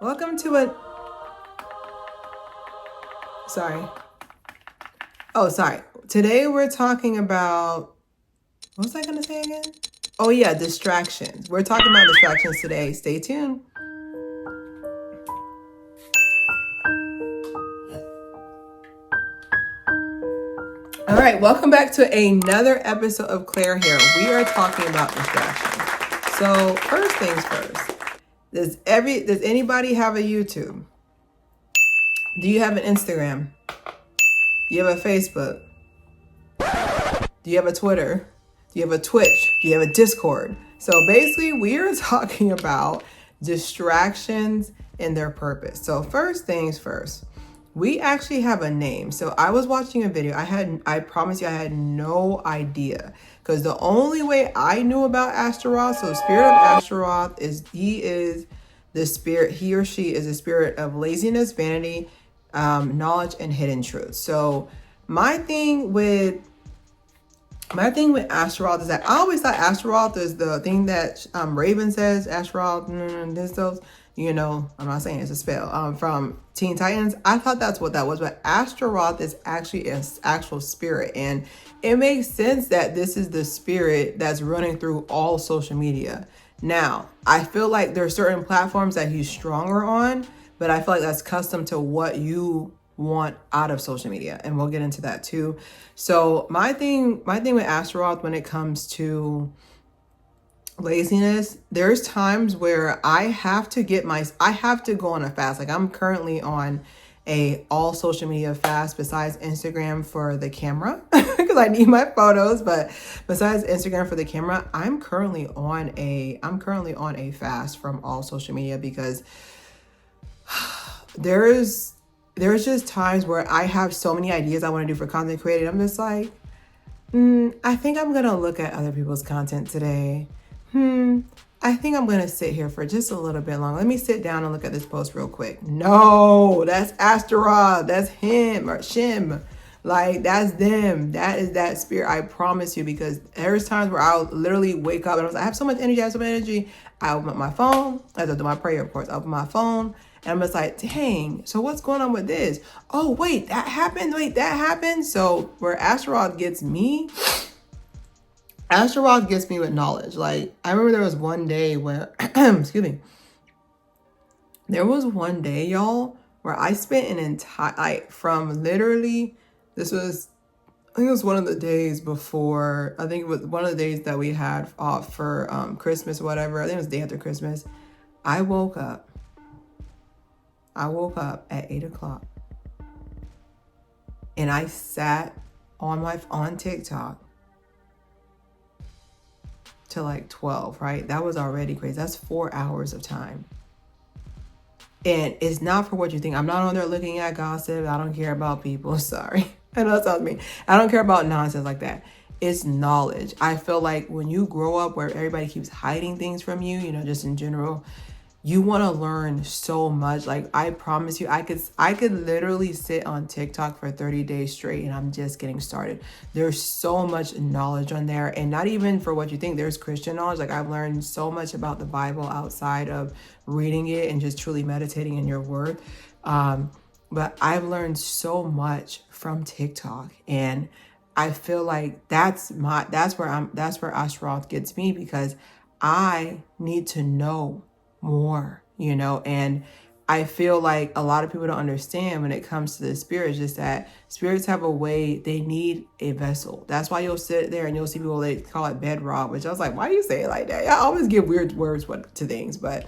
Welcome to a. Sorry. Oh, sorry. Today we're talking about. What was I going to say again? Oh, yeah, distractions. We're talking about distractions today. Stay tuned. All right, welcome back to another episode of Claire here. We are talking about distractions. So, first things first. Does anybody have a YouTube? Do you have an Instagram? Do you have a Facebook? Do you have a Twitter? Do you have a Twitch? Do you have a Discord? So basically, we are talking about distractions and their purpose. So first things first, we actually have a name. So I was watching a video. I promise you, I had no idea. Because the only way I knew about Astaroth, so the spirit of Astaroth he is the spirit, he or she is a spirit of laziness, vanity, knowledge, and hidden truth. So my thing with Astaroth is that I always thought Astaroth is the thing that Raven says, Astaroth, those, I'm not saying it's a spell, from Teen Titans. I thought that's what that was, but Astaroth is actually an actual spirit. And it makes sense that this is the spirit that's running through all social media. Now, I feel like there are certain platforms that he's stronger on, but I feel like that's custom to what you want out of social media, and we'll get into that too. So my thing with Astaroth when it comes to laziness, there's times where I have to go on a fast. Like I'm currently on a all social media fast besides Instagram for the camera because I need my photos, but besides Instagram for the camera, I'm currently on a fast from all social media because there's just times where I have so many ideas I want to do for content creating. I'm just like, I think I'm going to look at other people's content today. I think I'm going to sit here for just a little bit long. Let me sit down and look at this post real quick. No, that's Astaroth. That's him or Shim. Like, that's them. That is that spirit. I promise you, because there's times where I'll literally wake up and I have so much energy. I open up my phone. I have to do my prayer, of course. I open my phone. And I'm just like, dang, so what's going on with this? Oh, wait, that happened? So where Astaroth gets me with knowledge. Like, I remember there was one day where, excuse me, there was one day, y'all, where I spent an entire, from literally, I think it was one of the days before, I think it was one of the days that we had off for Christmas or whatever. I think it was the day after Christmas. I woke up at 8:00 and I sat on TikTok till like 12, right? That was already crazy. That's 4 hours of time. And it's not for what you think. I'm not on there looking at gossip. I don't care about people. Sorry. I know that sounds mean. I don't care about nonsense like that. It's knowledge. I feel like when you grow up where everybody keeps hiding things from you, just in general, you want to learn so much. Like, I promise you, I could literally sit on TikTok for 30 days straight and I'm just getting started. There's so much knowledge on there, and not even for what you think. There's Christian knowledge. Like, I've learned so much about the Bible outside of reading it and just truly meditating in your word. But I've learned so much from TikTok, and I feel like that's where Astaroth gets me, because I need to know more, and I feel like a lot of people don't understand when it comes to the spirits, just that spirits have a way, they need a vessel. That's why you'll sit there and you'll see people, they call it bedrock, which I was like, why do you say it like that? I always give weird words to things, but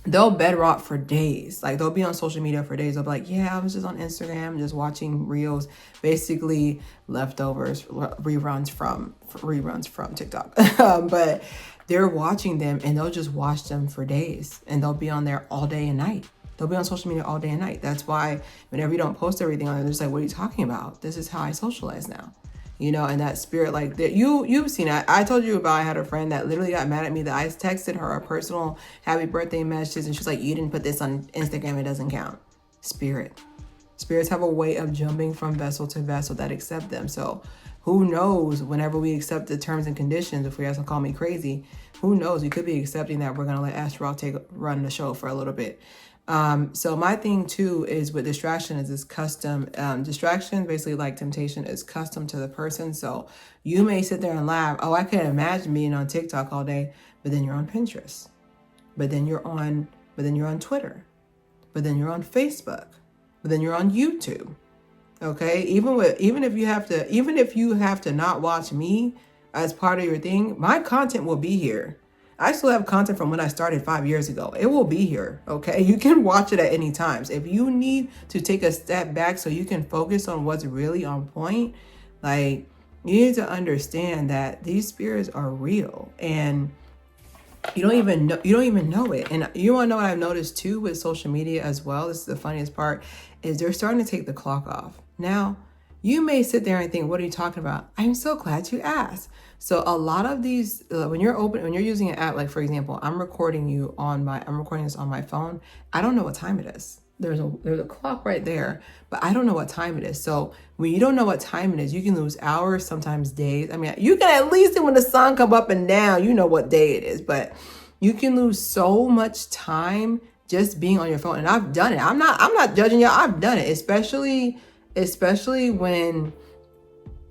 they'll bedrock for days. Like, they'll be on social media for days. They'll be like, yeah, I was just on Instagram just watching reels, basically leftovers, reruns from TikTok. But they're watching them and they'll just watch them for days, and they'll be on there all day and night. They'll be on social media all day and night. That's why whenever you don't post everything on there, they're just like, what are you talking about? This is how I socialize now. And that spirit, like that, you've seen it. I told you about, I had a friend that literally got mad at me that I texted her a personal happy birthday message, and she's like, you didn't put this on Instagram, it doesn't count. Spirits have a way of jumping from vessel to vessel that accept them. So who knows, whenever we accept the terms and conditions, if we have to call me crazy, who knows, we could be accepting that we're going to let Astaroth run the show for a little bit. So my thing too is with distraction is this custom. Distraction, basically like temptation, is custom to the person. So you may sit there and laugh, oh, I can't imagine being on TikTok all day, but then you're on Pinterest, but then you're on Twitter, but then you're on Facebook, but then you're on YouTube. Okay, even if you have to not watch me as part of your thing, my content will be here. I still have content from when I started 5 years ago. It will be here. Okay, you can watch it at any times. If you need to take a step back so you can focus on what's really on point, like, you need to understand that these spirits are real, and you don't even know it. And you want to know what I've noticed too with social media as well? This is the funniest part, is they're starting to take the clock off. Now, you may sit there and think, what are you talking about? I'm so glad you asked. So a lot of these, when you're using an app, like for example, I'm recording this on my phone. I don't know what time it is. There's a clock right there, but I don't know what time it is. So when you don't know what time it is, you can lose hours, sometimes days. I mean, you can at least, when the sun come up and down, you know what day it is, but you can lose so much time just being on your phone. And I've done it. I'm not judging y'all. I've done it, especially when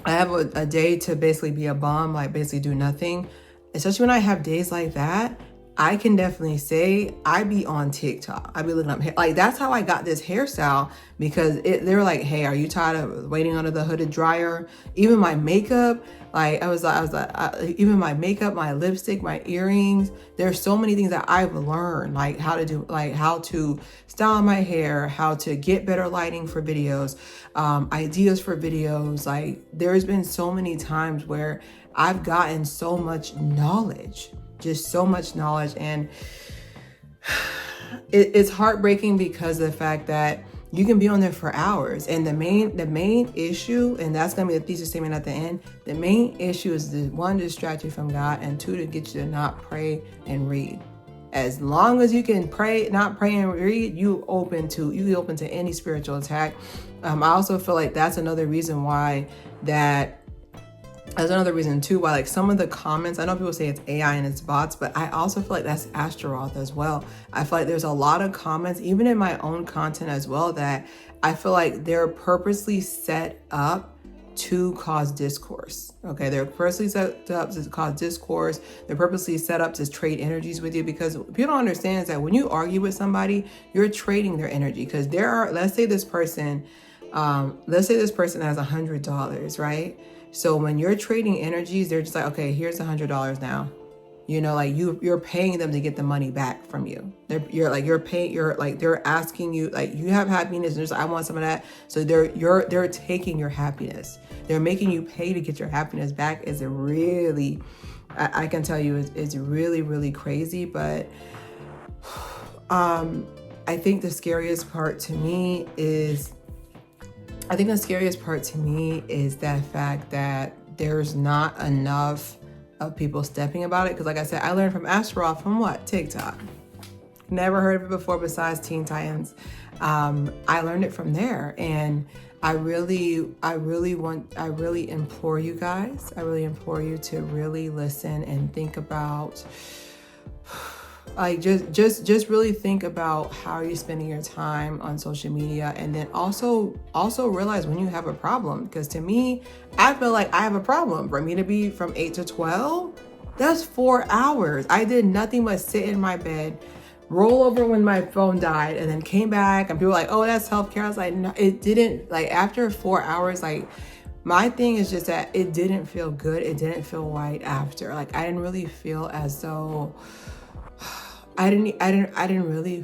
I have a day to basically be a bum, like basically do nothing. Especially when I have days like that, I can definitely say I be on TikTok. I be looking up hair. Like, that's how I got this hairstyle, because they were like, hey, are you tired of waiting under the hooded dryer? Even my makeup, like even my makeup, my lipstick, my earrings. There's so many things that I've learned, like how to style my hair, how to get better lighting for videos, ideas for videos. Like, there's been so many times where I've gotten so much knowledge. Just so much knowledge, and it's heartbreaking because of the fact that you can be on there for hours. And the main issue, and that's gonna be the thesis statement at the end, the main issue is to, one, distract you from God, and two, to get you to not pray and read. As long as you can not pray and read, you open to any spiritual attack. I also feel like that's another reason too, why like some of the comments, I know people say it's AI and it's bots, but I also feel like that's Astaroth as well. I feel like there's a lot of comments, even in my own content as well, that I feel like they're purposely set up to cause discourse. Okay, they're purposely set up to cause discourse. They're purposely set up to trade energies with you, because people don't understand is that when you argue with somebody, you're trading their energy. Because let's say this person has $100, right? So when you're trading energies, they're just like, okay, here's $100 now. You know, like you're paying them to get the money back from you. They're asking you, like, you have happiness, and there's like, I want some of that. So they're taking your happiness. They're making you pay to get your happiness back. Is really, I can tell you, it's really, really crazy. But I think the scariest part to me is that fact that there's not enough of people stepping about it. Because like I said, I learned from Astaroth from what? TikTok. Never heard of it before besides Teen Titans. I learned it from there. And I really implore you guys, to really listen and think about, like, just really think about how you're spending your time on social media. And then also realize when you have a problem, because to me, I feel like I have a problem. For me to be from 8 to 12, that's 4 hours. I did nothing but sit in my bed, roll over when my phone died, and then came back, and people were like, oh, that's self-care. I was like, no, it didn't. Like, after 4 hours, like, my thing is just that it didn't feel good. It didn't feel right after. Like, I didn't really feel as though I didn't really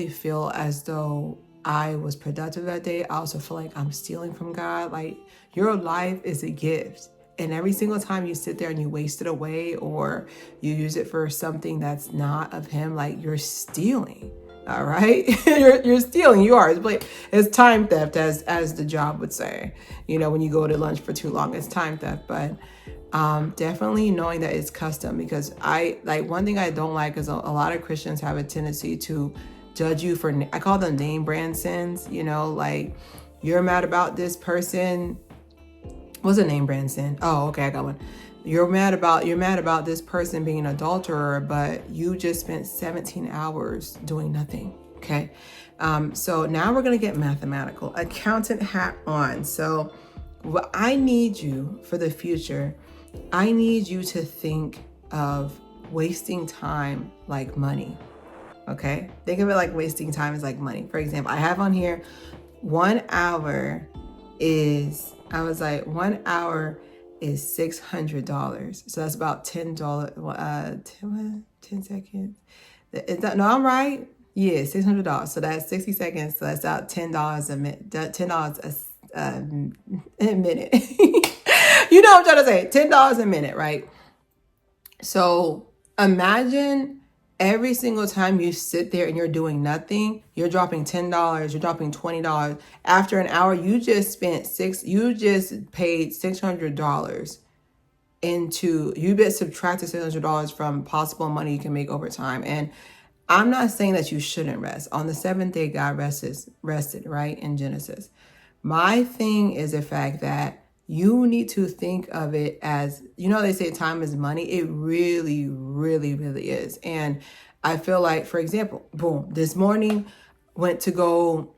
feel as though I was productive that day. I also feel like I'm stealing from God. Like, your life is a gift. And every single time you sit there and you waste it away, or you use it for something that's not of Him, like, you're stealing. All right. you're stealing. You are. It's time theft, as the job would say. You know, when you go to lunch for too long, it's time theft. But definitely knowing that it's custom, because one thing I don't like is a lot of Christians have a tendency to judge you for, I call them name brand sins. You know, like, you're mad about this person, What's the name, Branson? Oh, okay, I got one. You're mad about this person being an adulterer, but you just spent 17 hours doing nothing. Okay. So now we're going to get mathematical. Accountant hat on. So what I need you for the future, I need you to think of wasting time like money. Okay. Think of it like wasting time is like money. For example, I have on here 1 hour is, I was like, 1 hour is $600. So that's about $10, 10 seconds. Is that, no, I'm right. Yeah, $600. So that's 60 seconds. So that's about $10 a minute. $10 a minute. You know what I'm trying to say? $10 a minute, right? So imagine every single time you sit there and you're doing nothing, you're dropping $10, you're dropping $20. After an hour, you just paid $600 you subtracted $600 from possible money you can make over time. And I'm not saying that you shouldn't rest. On the seventh day, God rested, right? In Genesis. My thing is the fact that you need to think of it as, they say time is money. It really, really, really is. And I feel like, for example, boom, this morning went to go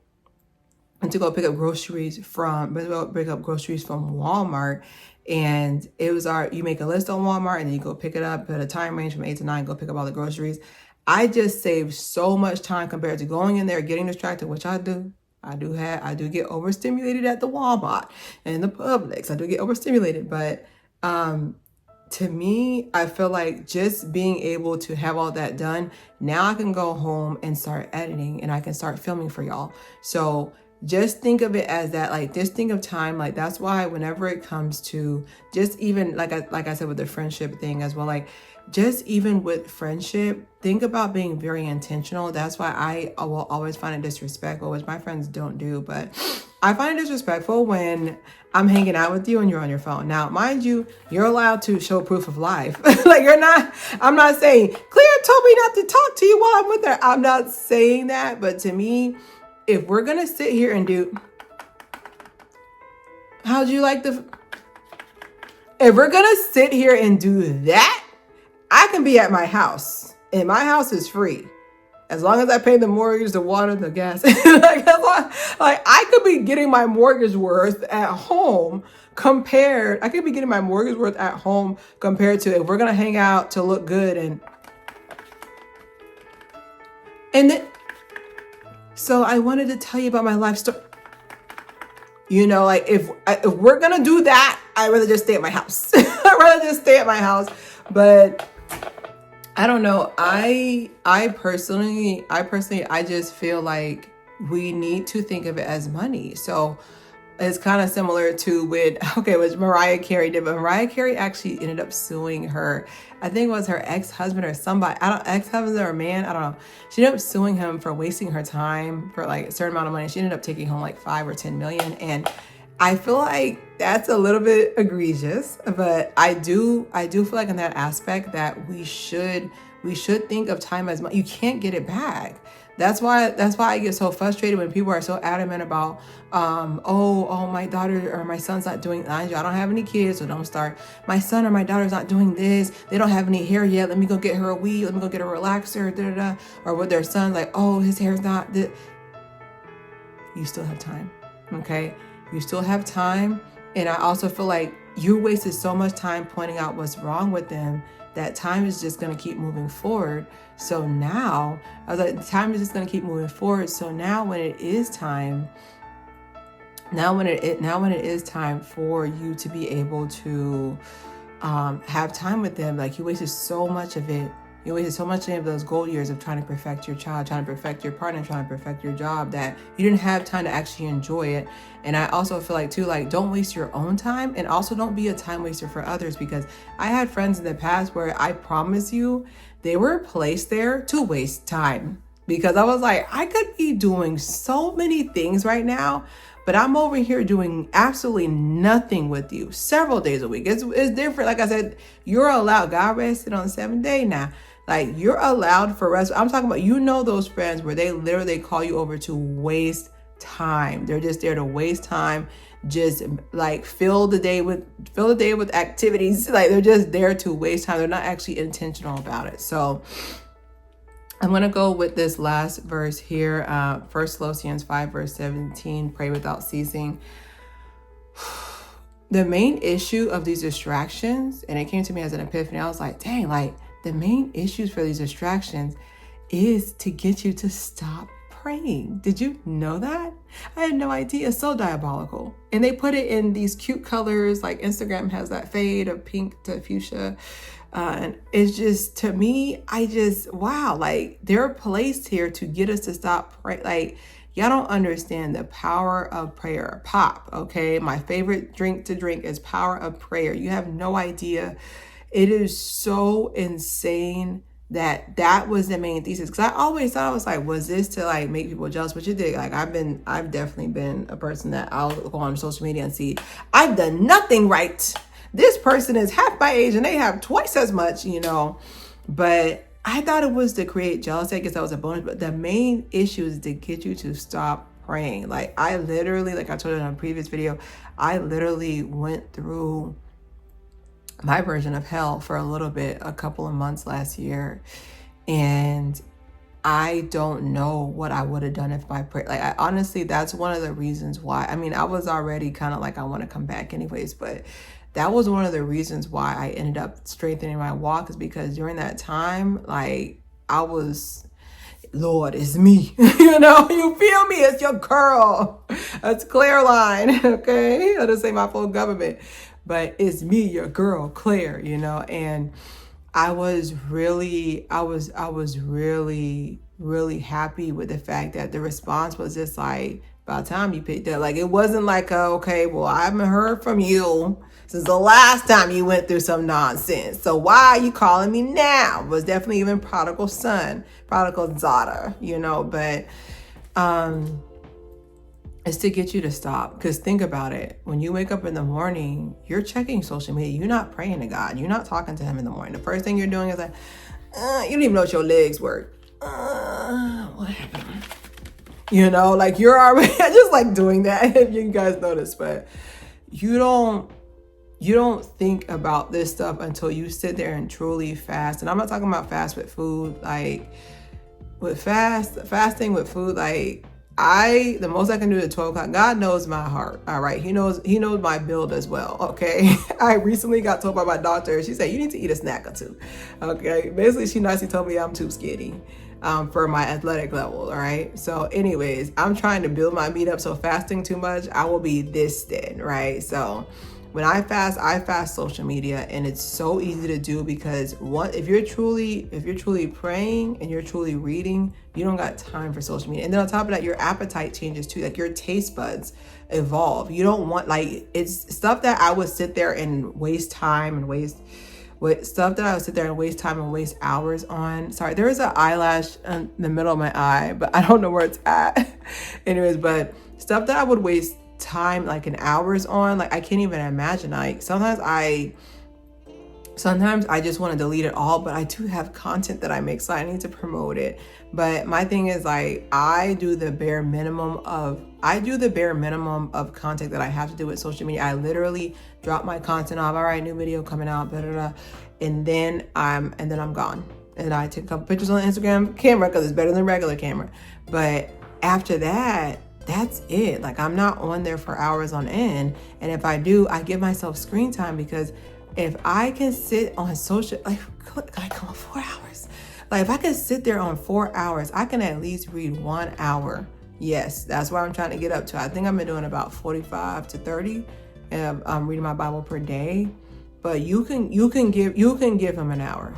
pick up groceries from Walmart. And it was you make a list on Walmart and then you go pick it up, put a time range from 8 to 9, go pick up all the groceries. I just saved so much time compared to going in there, getting distracted, which I do. I do get overstimulated at the Walmart and the Publix. I do get overstimulated, but to me, I feel like just being able to have all that done, now I can go home and start editing and I can start filming for y'all. So just think of it as that, like, just think of time. Like, that's why whenever it comes to just even like I said with the friendship thing as well, like, just even with friendship, think about being very intentional. That's why I will always find it disrespectful, which my friends don't do, but I find it disrespectful when I'm hanging out with you and you're on your phone. Now, mind you, you're allowed to show proof of life. Like, I'm not saying, Claire told me not to talk to you while I'm with her. I'm not saying that, but to me, if we're going to sit here and if we're going to sit here and do that, I can be at my house, and my house is free. As long as I pay the mortgage, the water, the gas. I could be getting my mortgage worth at home compared to if we're going to hang out to look good. And then, so I wanted to tell you about my life story. Like, if we're going to do that, I'd rather just stay at my house. But I don't know. I personally, I just feel like we need to think of it as money. So it's kind of similar to which Mariah Carey did, but Mariah Carey actually ended up suing her. I think it was her ex-husband or somebody. Ex-husband or a man. I don't know. She ended up suing him for wasting her time for like a certain amount of money. She ended up taking home like 5 or 10 million. And I feel like that's a little bit egregious, but I do feel like in that aspect that we should think of time as money. You can't get it back. That's why I get so frustrated when people are so adamant about, my daughter or my son's not doing, I don't have any kids, so don't start. My son or my daughter's not doing this. They don't have any hair yet. Let me go get her a weave. Let me go get a relaxer, Or with their son, like, oh, his hair's not. You still have time, okay? You still have time. And I also feel like you wasted so much time pointing out what's wrong with them that time is just going to keep moving forward. So now, time is just going to keep moving forward. So now when it is time, when it is time for you to be able to have time with them, like, you wasted so much of it. You wasted so much of those gold years of trying to perfect your child, trying to perfect your partner, trying to perfect your job, that you didn't have time to actually enjoy it. And I also feel like too, like, don't waste your own time, and also don't be a time waster for others, because I had friends in the past where I promise you they were placed there to waste time, because I was like, I could be doing so many things right now, but I'm over here doing absolutely nothing with you several days a week. It's different. Like I said, you're allowed. God rested on the 7th day now. Like, you're allowed for rest. I'm talking about, those friends where they literally call you over to waste time. They're just there to waste time, just like fill the day with activities. Like they're just there to waste time. They're not actually intentional about it. So I'm going to go with this last verse here. 1 Thessalonians 5 verse 17, pray without ceasing. The main issue of these distractions, and it came to me as an epiphany, I was like, dang, like the main issues for these distractions is to get you to stop praying. Did you know that? I had no idea. It's so diabolical. And they put it in these cute colors, like Instagram has that fade of pink to fuchsia. And it's just, to me, wow, like they're placed here to get us to stop praying. Like, y'all don't understand the power of prayer. Pop, okay? My favorite drink to drink is power of prayer. You have no idea. It is so insane that was the main thesis. Because I always thought, I was like, was this to like make people jealous? But you did. Like I've definitely been a person that I'll go on social media and see, I've done nothing right. This person is half my age and they have twice as much, But I thought it was to create jealousy. I guess that was a bonus. But the main issue is to get you to stop praying. Like I literally, like I told you in a previous video, I literally went through my version of hell for a little bit, a couple of months last year. And I don't know what I would have done if I prayed. Like, honestly, that's one of the reasons why. I mean, I was already kind of like, I want to come back anyways, but that was one of the reasons why I ended up strengthening my walk, is because during that time, like I was, Lord, it's me. You feel me? It's your girl. It's Claire line. Okay. I didn't say my full government, but it's me, your girl, Claire, and I was really happy with the fact that the response was just like, by the time you picked up, like, it wasn't like, okay, well, I haven't heard from you since the last time you went through some nonsense. So why are you calling me now? It was definitely even prodigal son, prodigal daughter, but, it's to get you to stop. Because think about it. When you wake up in the morning, you're checking social media. You're not praying to God. You're not talking to him in the morning. The first thing you're doing is like, you don't even know what your legs work. What happened? Like you're already, I just like doing that, if you guys notice, but you don't think about this stuff until you sit there and truly fast. And I'm not talking about fast with food, like with fasting with food, like the most I can do is 12 o'clock. God knows my heart. All right. He knows my build as well. Okay. I recently got told by my doctor, she said, you need to eat a snack or two. Okay. Basically, she nicely told me I'm too skinny for my athletic level. All right. So anyways, I'm trying to build my meat up. So fasting too much, I will be this thin. Right. So when I fast social media, and it's so easy to do because if you're truly praying and you're truly reading, you don't got time for social media. And then on top of that, your appetite changes too. Like your taste buds evolve. You don't want, like, it's stuff that I would sit there and waste time and waste hours on. Sorry, there is an eyelash in the middle of my eye, but I don't know where it's at. Anyways, but stuff that I would waste time like in hours on, like I can't even imagine. Like sometimes I just want to delete it all, but I do have content that I make, so I need to promote it. But my thing is, like, I do the bare minimum of content that I have to do with social media. I literally drop my content off. All right, new video coming out, blah, blah, blah, and then I'm gone. And I take a couple pictures on the Instagram camera because it's better than regular camera. But after that, that's it. Like, I'm not on there for hours on end. And if I do, I give myself screen time, because if I can sit on social, like 4 hours, like if I can sit there on 4 hours, I can at least read 1 hour. Yes, that's what I'm trying to get up to. I think I've been doing about 45 to 30. I'm reading my Bible per day, but you can give him an hour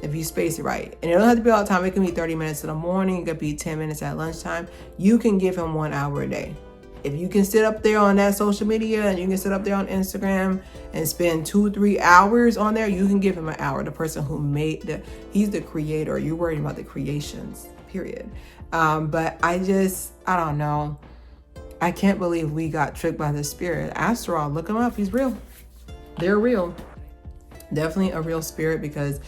if you space it right. And it don't have to be all the time. It can be 30 minutes in the morning. It could be 10 minutes at lunchtime. You can give him 1 hour a day. If you can sit up there on that social media and you can sit up there on Instagram and spend 2-3 hours on there, you can give him an hour. The person who he's the creator. You're worried about the creations, period. But I don't know. I can't believe we got tricked by the spirit. After all, look him up. He's real. They're real. Definitely a real spirit, because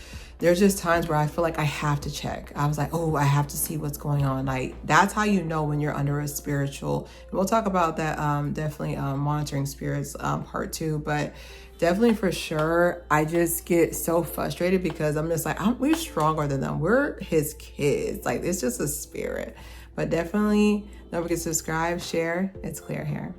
there's just times where I feel like I have to check. I was like, oh, I have to see what's going on. Like, that's how you know when you're under a spiritual. And we'll talk about that definitely monitoring spirits part 2, but definitely for sure, I just get so frustrated because I'm just like, we're stronger than them. We're his kids. Like, it's just a spirit. But definitely don't forget to subscribe, share. It's Claire here.